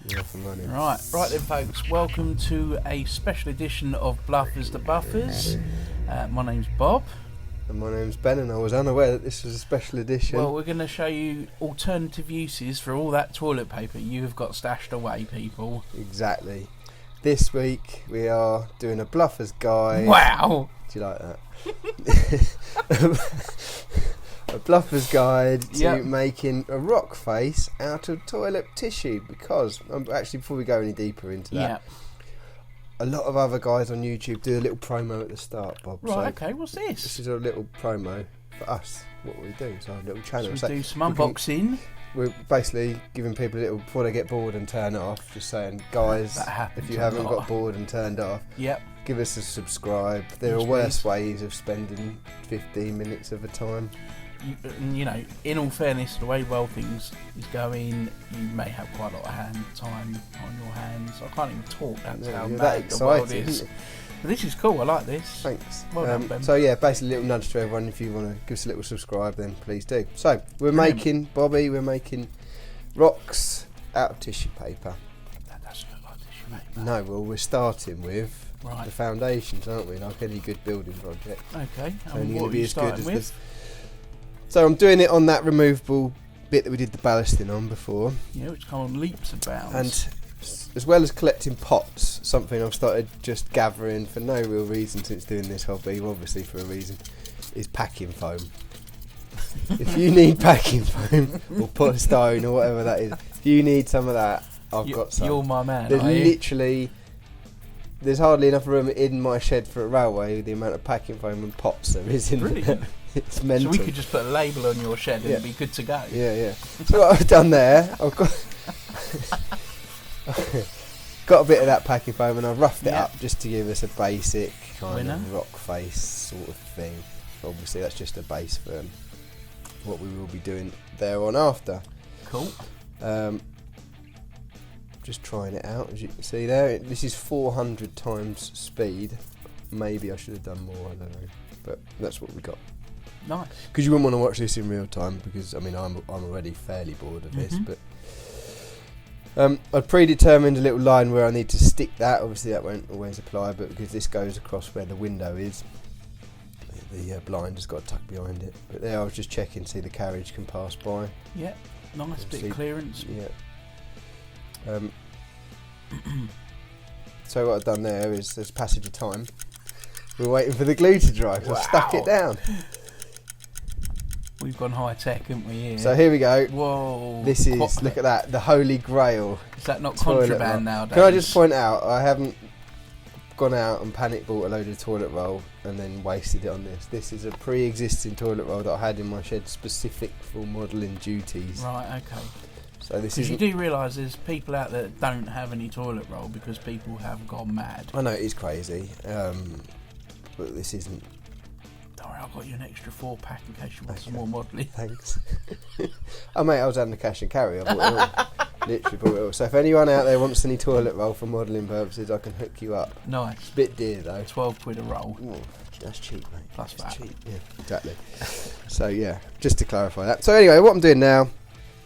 You're off and running. Right then folks, welcome to a special edition of Bluffers the Buffers. My name's Bob. And my name's Ben, and I was unaware that this was a special edition. Well, we're going to show you alternative uses for all that toilet paper you have got stashed away, people. Exactly. This week we are doing a Bluffers guide. Wow! Do you like that? A Bluffers guide to making a rock face out of toilet tissue, because actually before we go any deeper into that, a lot of other guys on YouTube do a little promo at the start, Bob. Right, okay, what's this? This is a little promo for us, what we do, so a little channel. So we do some unboxing. We're basically giving people a little, before they get bored and turn off, just saying, guys, if you haven't got bored and turned off, give us a subscribe. There are worse ways of spending 15 minutes of a time. You know, in all fairness, the way things is going, you may have quite a lot of time on your hands. I can't even talk. That's how bad the world is. But this is cool. I like this. Thanks. Well done, Ben. So yeah, basically a little nudge to everyone. If you want to give us a little subscribe, then please do. So we're making rocks out of tissue paper. That doesn't look like tissue paper. No, well we're starting with the foundations, aren't we? Like any good building project. Okay. It's only going to be as good as this. So I'm doing it on that removable bit that we did the ballasting on before. Yeah, which come on leaps and bounds. And as well as collecting pots, something I've started just gathering for no real reason since doing this hobby, obviously for a reason, is packing foam. If you need packing foam or polystyrene or whatever that is, if you need some of that, I've got some. You're my man. There's hardly enough room in my shed for a railway with the amount of packing foam and pots there is in there. It's mental. So we could just put a label on your shed and it'd be good to go. Yeah. So what I've done there, I've got a bit of that packing foam and I've roughed it up just to give us a basic kind of rock face sort of thing. Obviously that's just a base for what we will be doing there on after. Cool. Just trying it out, as you can see there. This is 400 times speed. Maybe I should have done more, I don't know. But that's what we got. Nice. Because you wouldn't want to watch this in real time, because I mean I'm already fairly bored of this. But I've predetermined a little line where I need to stick that. Obviously that won't always apply, but because this goes across where the window is, the blind has got to tuck behind it. But there I was just checking to see the carriage can pass by. Yeah, nice bit of clearance. Yeah. So what I've done there is there's passage of time. We're waiting for the glue to dry because I've stuck it down. We've gone high tech, haven't we? Here? So here we go. Whoa! This is look at that, the holy grail. Is that not contraband nowadays? Can I just point out, I haven't gone out and panic bought a load of toilet roll and then wasted it on this. This is a pre-existing toilet roll that I had in my shed specific for modelling duties. Right. Okay. So this is. You do realise there's people out there that don't have any toilet roll because people have gone mad. I know it is crazy, but this isn't. Don't worry, I've got you an extra 4-pack in case you want some more modelling. Thanks. Oh mate, I was having the cash and carry. I bought it all. Literally bought it all. So if anyone out there wants any toilet roll for modelling purposes, I can hook you up. Nice. It's a bit dear though. 12 quid a roll. Ooh, that's cheap, mate. Plus that. Cheap. Yeah, exactly. So yeah, just to clarify that. So anyway, what I'm doing now,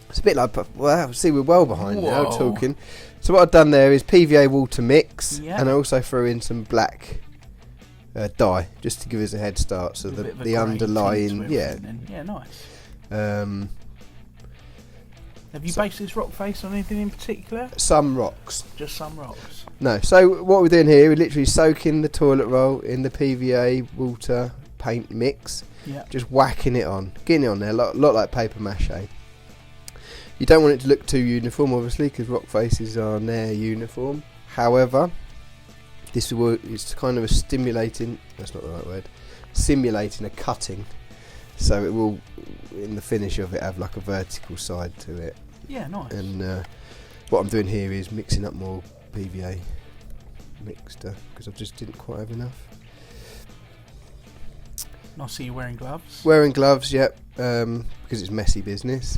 it's a bit like, well, see, we're well behind now talking. So what I've done there is PVA water mix, and I also threw in some black dye just to give us a head start. So the underlying, yeah, nice. Have you based this rock face on anything in particular? Some rocks. Just some rocks. No. So what we're doing here, we're literally soaking the toilet roll in the PVA water paint mix. Yeah. Just whacking it on, getting it on there, a lot like paper mache. You don't want it to look too uniform, obviously, because rock faces are near uniform. However, this is kind of a stimulating, that's not the right word, simulating a cutting. So it will, in the finish of it, have like a vertical side to it. Yeah, nice. And what I'm doing here is mixing up more PVA mixture, because I just didn't quite have enough. I see you wearing gloves. Wearing gloves, yep, because it's messy business.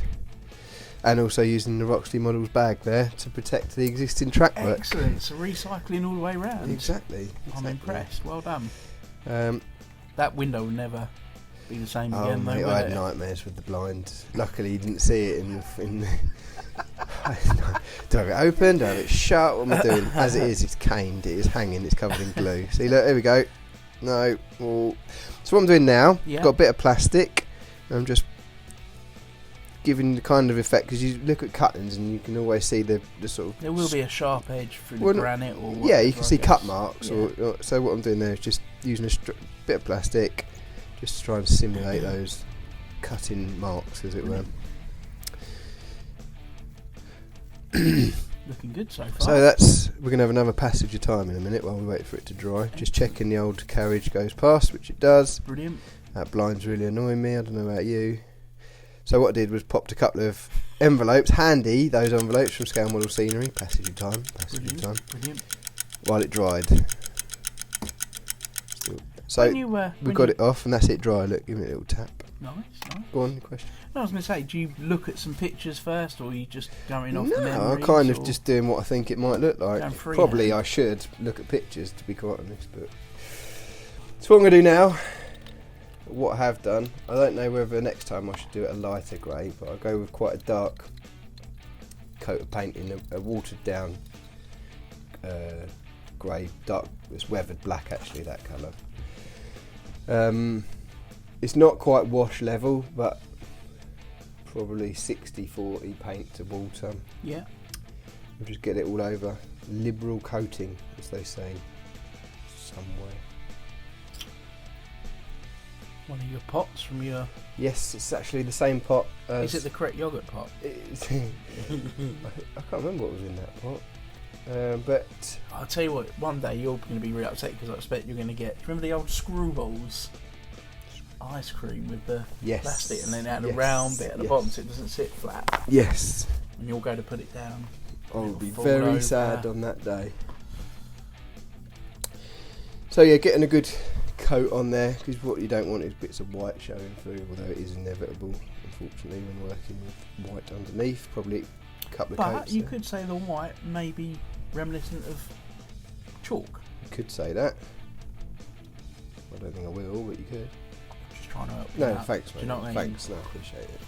And also using the Roxley Models bag there to protect the existing track work. Excellent, so recycling all the way around. Exactly. I'm impressed, well done. That window will never be the same again, mate, though, I had nightmares with the blind. Luckily you didn't see it in the Do I have it open? Do I have it shut? What am I doing? As it is, it's caned. It is hanging. It's covered in glue. See, look, here we go. No. Well, so what I'm doing now, I've got a bit of plastic. I'm just giving the kind of effect, because you look at cuttings and you can always see the sort of... There will be a sharp edge through the granite or whatever. Yeah, you can see cut marks. Or so what I'm doing there is just using a bit of plastic just to try and simulate those cutting marks, as it were. Looking good so far. So we're going to have another passage of time in a minute while we wait for it to dry. Just checking the old carriage goes past, which it does. Brilliant. That blind's really annoying me. I don't know about you. So what I did was popped a couple of envelopes, handy, those envelopes from Scale Model Scenery, passage of time, Brilliant. while it dried. So we got it off and that's it dry. Look, give me a little tap. Nice. Go on, your question. No, I was going to say, do you look at some pictures first, or are you just going off the memories? No, I'm kind of just doing what I think it might look like. Probably I should look at pictures, to be quite honest. But so what I'm going to do now, what I have done, I don't know whether next time I should do it a lighter grey, but I'll go with quite a dark coat of paint in a watered down grey, dark, it's weathered black actually, that colour. It's not quite wash level, but probably 60-40 paint to water. Yeah. We'll just get it all over. Liberal coating, as they say, somewhere. One of your pots from your... Yes, it's actually the same pot as... Is it the correct yoghurt pot? I can't remember what was in that pot. But... I'll tell you what, one day you're going to be really upset because I expect you're going to get... Remember the old screw balls? Ice cream with the plastic, and then it had a round bit at the bottom so it doesn't sit flat. Yes. And you'll go to put it down. I'll be very sad on that day. So yeah, getting a good coat on there, because what you don't want is bits of white showing through, although it is inevitable, unfortunately, when working with white underneath. Probably a couple of coats. But you could say the white may be reminiscent of chalk. You could say that. I don't think I will, but you could. Trying to help you out. Thanks, mate. Do you know what I mean? Thanks, no, I appreciate it.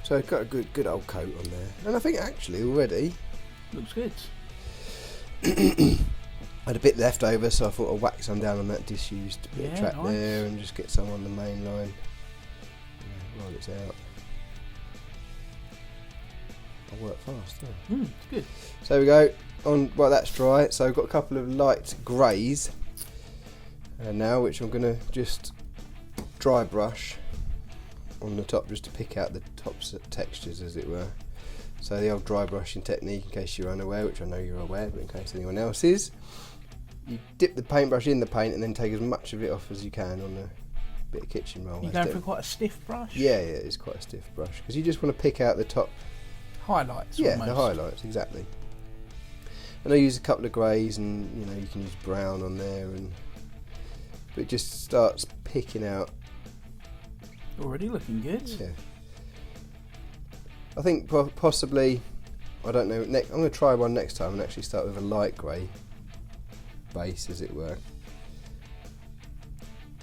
So I've got a good old coat on there, and I think actually already looks good. I had a bit left over, so I thought I'd whack some down on that disused bit of track there, and just get some on the main line while it's out. I work fast, don't I? It's good. So we go on. Well, that's dry. So I've got a couple of light greys. Now, which I'm going to just dry brush on the top just to pick out the top textures, as it were. So the old dry brushing technique, in case you're unaware, which I know you're aware, but in case anyone else is, you dip the paintbrush in the paint and then take as much of it off as you can on a bit of kitchen roll. You're going for quite a stiff brush? Yeah, it's quite a stiff brush, because you just want to pick out the top highlights. Yeah, almost. The highlights, exactly. And I use a couple of greys, and you can use brown on there, and but it just starts picking out. Already looking good. Yeah. I think possibly, I don't know, I'm going to try one next time and actually start with a light grey base, as it were.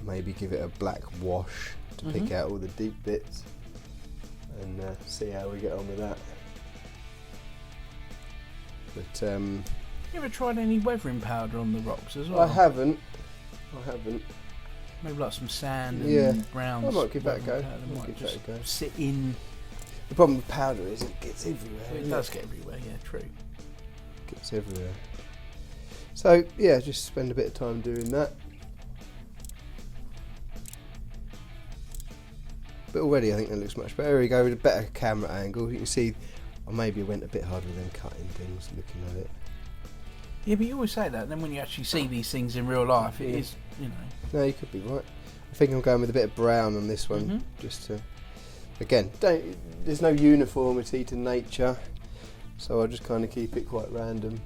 Maybe give it a black wash to pick out all the deep bits, and see how we get on with that. But you ever tried any weathering powder on the rocks as well? I haven't. Maybe like some sand and browns. I might give that a go. Sit in. The problem with powder is it gets everywhere. It does get everywhere, yeah, true. It gets everywhere. So, yeah, just spend a bit of time doing that. But already I think that looks much better. Here we go with a better camera angle. You can see I maybe went a bit harder than cutting things, looking at it. Yeah, but you always say that, and then when you actually see these things in real life, it is, No, you could be right. I think I'm going with a bit of brown on this one, just to... Again, there's no uniformity to nature, so I'll just kind of keep it quite random,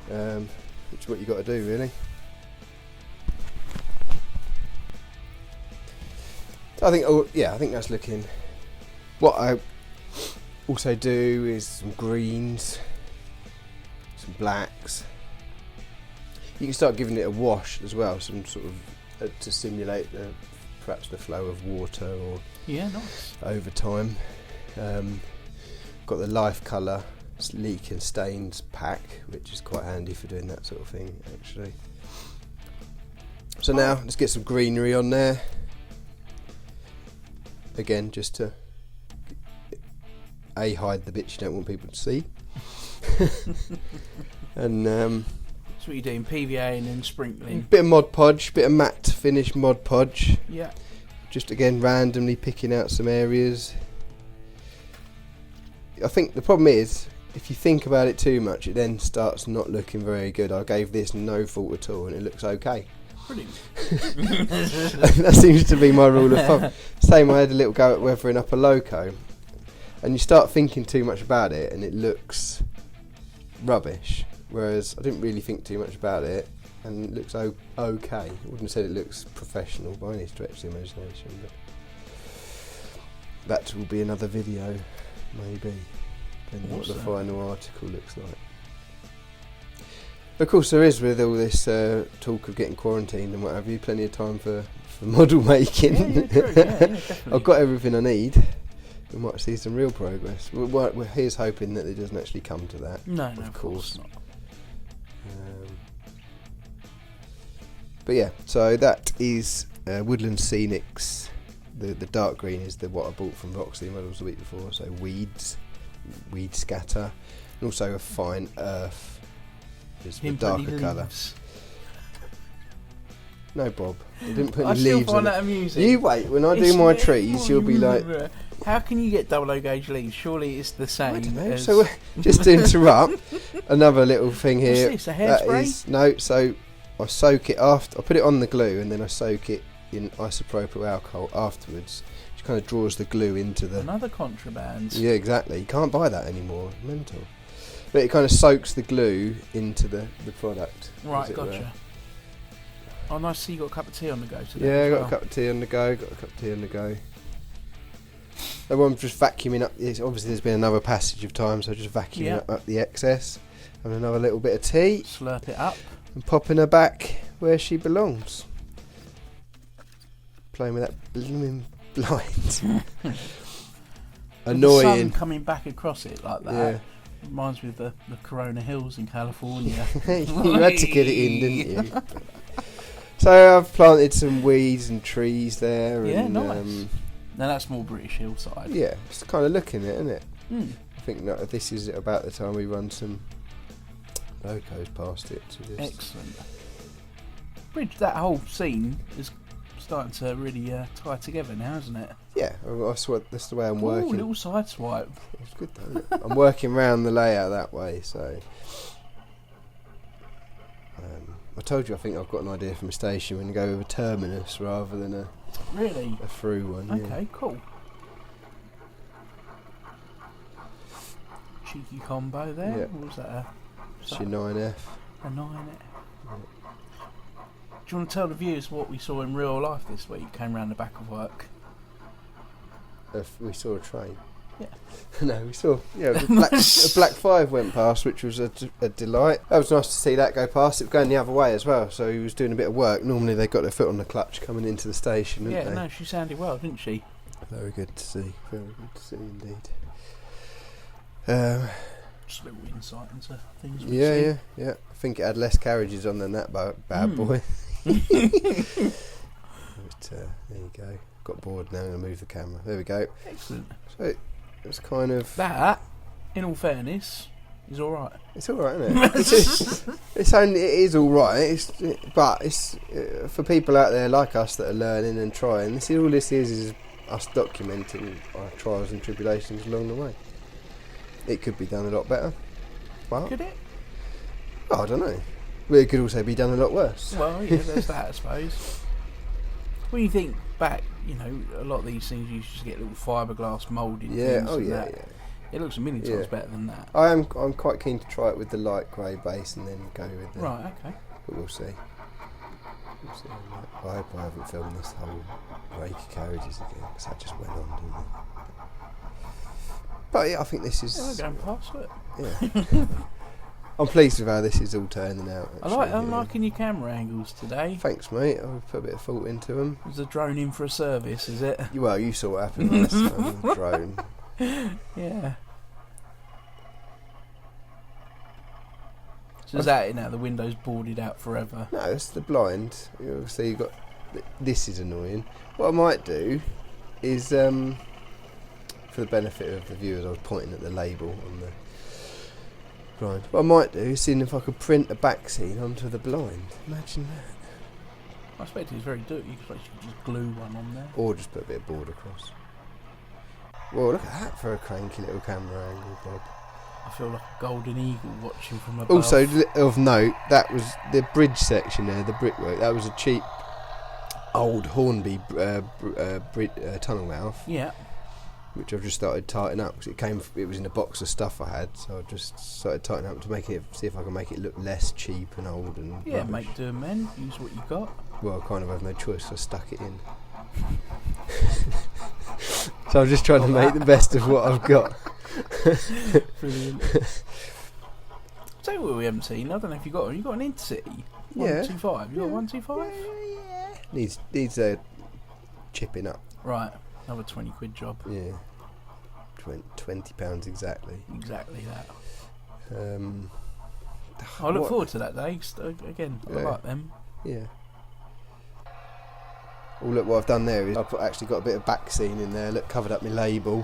which is what you've got to do, really. I think that's looking... What I also do is some greens, some blacks. You can start giving it a wash as well, some sort of to simulate perhaps the flow of water or nice over time. Got the Life Colour leak and stains pack, which is quite handy for doing that sort of thing actually. So now let's get some greenery on there again, just to hide the bits you don't want people to see. And that's what you're doing, PVA and then sprinkling. Bit of Mod Podge, bit of matte finish Mod Podge. Yeah. Just again randomly picking out some areas. I think the problem is, if you think about it too much, it then starts not looking very good. I gave this no thought at all and it looks okay. Brilliant. That seems to be my rule of thumb. Same, I had a little go at weathering up a loco, and you start thinking too much about it and it looks rubbish, whereas I didn't really think too much about it and it looks okay. I wouldn't have said it looks professional by any stretch of the imagination, but that will be another video maybe, depending on what the final article looks like. Of course there is, with all this talk of getting quarantined and what have you, plenty of time for model making. Yeah, true. Yeah, I've got everything I need. We might see some real progress. Here's hoping that it doesn't actually come to that. No, of course not. But yeah, so that is Woodland Scenics. The dark green is what I bought from Roxley Models the week before. So weed scatter, and also a fine earth. Is the darker colour. No, Bob, I didn't put any leaves on. I still find that amusing. You wait, when I do my trees, you'll be like, how can you get double O gauge leaves? Surely it's the same. I don't know. So just to interrupt, another little thing here. What's this, a hairspray? No, so I soak it after. I put it on the glue and then I soak it in isopropyl alcohol afterwards, which kind of draws the glue into the. Another contraband. Yeah, exactly. You can't buy that anymore. Mental. But it kind of soaks the glue into the product. Right, gotcha. Oh, nice. So you got a cup of tea on the go today. Yeah, got a cup of tea on the go. So I'm just vacuuming up. Obviously, there's been another passage of time, so just vacuuming up the excess. And another little bit of tea. Slurp it up. And popping her back where she belongs. Playing with that blooming blind. Annoying. The sun coming back across it like that. Yeah. Reminds me of the Corona Hills in California. You had to get it in, didn't you? So I've planted some weeds and trees there. Yeah, and, nice. Now that's more British hillside. Yeah, just kind of looking at it, isn't it? Mm. I think that this is about the time we run some locos past it. To just excellent. That whole scene is starting to really tie together now, isn't it? Yeah, that's the way I'm working. Ooh, little side swipe. It's good though, isn't it? I'm working round the layout that way, so. I told you I think I've got an idea for my station. We're going to go with a terminus rather than a through one. Okay, yeah. Cool. Cheeky combo there. Yeah. What was that? It's your 9F. A 9F. Yeah. Do you want to tell the viewers what we saw in real life this week? Came round the back of work. We saw a train. Yeah. No, we saw a black 5 went past, which was a delight. That was nice to see that go past. It was going the other way as well, so he was doing a bit of work. Normally they got their foot on the clutch coming into the station, didn't they? Yeah, no, she sounded well, didn't she? Very good to see. Very good to see indeed. Just a little insight into things. Yeah. I think it had less carriages on than that bad boy. But, there you go. Got bored now. I'm going to move the camera. There we go. Excellent. So it's kind of that. In all fairness, is all right. It's all right, isn't it? It is all right. But it's for people out there like us that are learning and trying. This is us documenting our trials and tribulations along the way. It could be done a lot better. But could it? Oh, I don't know. But it could also be done a lot worse. Well, yeah, there's that, I suppose. When you think back, a lot of these things you just get little fiberglass moulded things. Yeah. It looks a million times better than that. I'm quite keen to try it with the light grey base and then go with the... Right, okay. But we'll see. I hope I haven't filmed this whole break of carriages again, because that just went on, didn't it? But yeah, I think this is... we're going past it. Yeah. I'm pleased with how this is all turning out. Actually, I'm liking your camera angles today. Thanks, mate. I've put a bit of thought into them. Is the drone in for a service, is it? Well, you saw what happened last time with the drone. Yeah. So is that it now? The window's boarded out forever? No, it's the blind. Obviously, you've got... This is annoying. What I might do is, for the benefit of the viewers, I was pointing at the label on the blind. What I might do is seeing if I could print a back scene onto the blind. Imagine that. I expect it's very dirty. You could just glue one on there. Or just put a bit of board across. Well, look at that for a cranky little camera angle, Bob. I feel like a golden eagle watching from above. Also, of note, that was the bridge section there, the brickwork. That was a cheap old Hornby tunnel mouth. Yeah. Which I've just started tightening up because it was in a box of stuff I had, so I just started tightening up to see if I can make it look less cheap and old and yeah, rubbish. make do and mend. Use what you got. Well, I kind of have no choice, so I stuck it in. So I'm just trying to make the best of what I've got. Brilliant. Tell you what we haven't seen. I don't know if you got an Intercity. 125. You got 125? Yeah. Needs a chipping up. Right. Another 20 quid job. Yeah. £20 exactly. Exactly that. I look forward to that day. Again, I like them. Yeah. Oh, look what I've done there is I've actually got a bit of back scene in there. Look, covered up my label.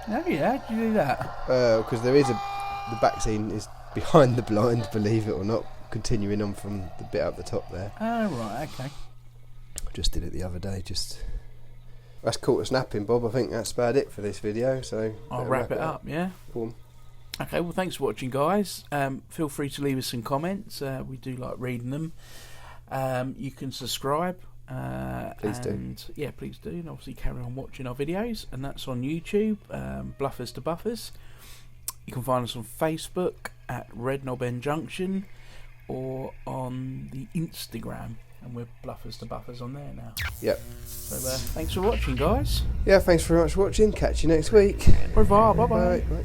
Have you? How'd you do that? Because the back scene is behind the blind, believe it or not, continuing on from the bit up the top there. Oh, right, okay. I just did it the other day. That's caught us napping, Bob. I think that's about it for this video. So I'll wrap it up. Yeah. Boom. Okay. Well, thanks for watching, guys. Feel free to leave us some comments. We do like reading them. You can subscribe. Please do. Yeah, please do. And obviously carry on watching our videos. And that's on YouTube, Bluffers to Buffers. You can find us on Facebook at Red Knob End Junction, or on the Instagram, and we're Bluffers to Buffers on there now. Yep. So thanks for watching, guys. Yeah, thanks very much for watching. Catch you next week. Au revoir. Bye-bye. Bye.